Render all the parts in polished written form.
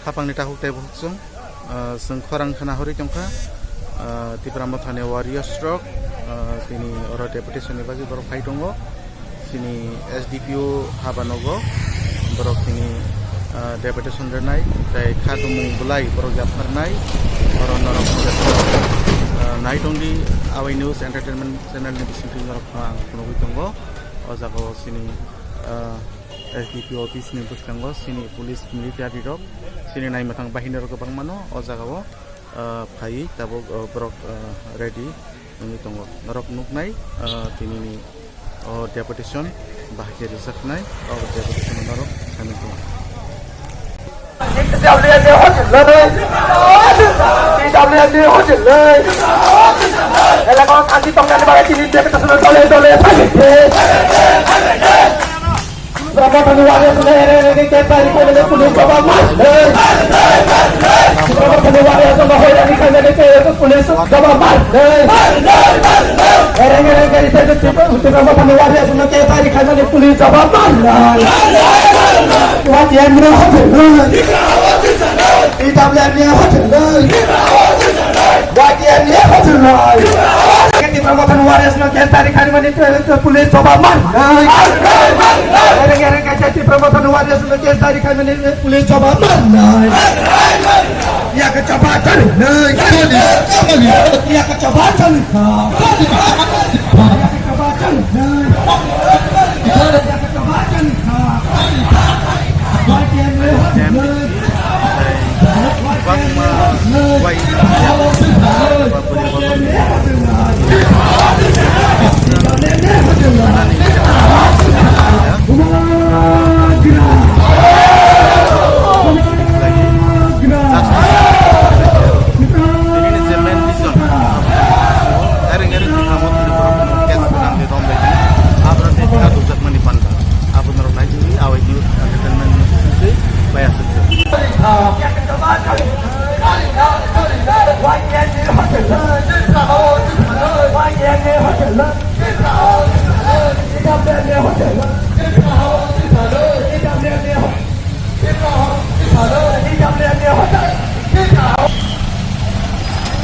hapang ni tahuk teh buksung sengkorang kena hori jongka Tipramot hane warrior stroke sini ora deputation ni bagi borok hai tongo sini SDPU habanogo borok sini deputation renai dai khatumung bulai borok japar nai oron norok nai tongdi awai news entertainment channel ni bising norok ang kuno tongo o jago sini SDPU office ni buskango sini police military rok sini nai matang bahini rok bang mano o jago phai tabo borok ready ini tunggu norok nuk nai tini ni deputation bahagi risak nai deputation norok kami tunggu. Ya kecepatan, ya kecepatan,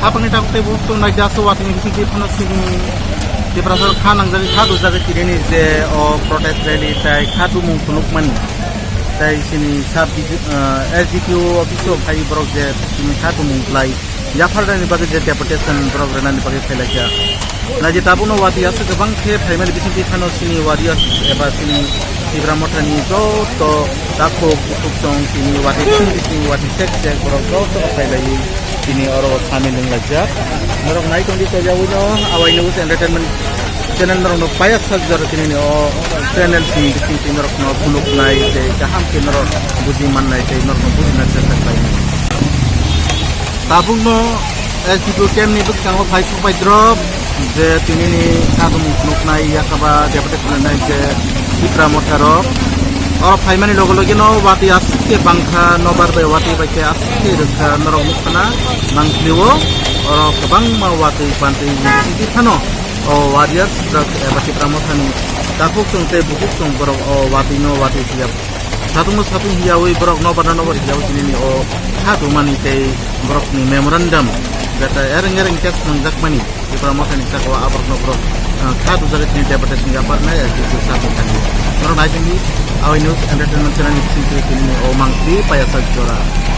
apa ni tak tebu tu nak jasa waktu ni sini pun sini di perasaan khanang jadi khadu jadi kiri ni je protest rally saya khadu mungkuluk man saya sini sabi SDPU office khai borok je sini khadu mungkulai ya farda ni bagi je deputation borok rena ni bagi phela kya na je tabu no wati ase gebang khe primary bising khano sini warriors eba sini Tipramot ni to takko kutung sini wati sini wati tek borok to phela ini orang kami dengar norok naik kondisi kerja uno awal news entertainment channel norok no payah saja ini channel sini norok no buluk naik jaham ke norok budiman naik norok no budiman serta lain tabung no SDPU kem ni bus kanggo phai supai drop je tini ni kadum buluk naik ya kaba dapat naik je Tipramot karok और फाइमानी लोगों लोग नो वाती आस्के बंखा नोबार बे वाती बच्चे आस्के रखा नरक मुखना मंगलिवो और कबंग मा वाती पांती जिंदगी थानो और वारियर्स रख बच्चे प्रमोथनी ताकुक संते बुकुक सं बरक वाती नो वाती Siya satu hiya wi borok no pada no hiya wi ni o hatu mani te borok ni memorandum gata ereng tes mengjak mani di Tipramot ni sakwa abar no borok hatu zagat ni dapat ni apa na ya itu satu kan orang aja ni awal news entertainment channel ni sini o mangti payah sajora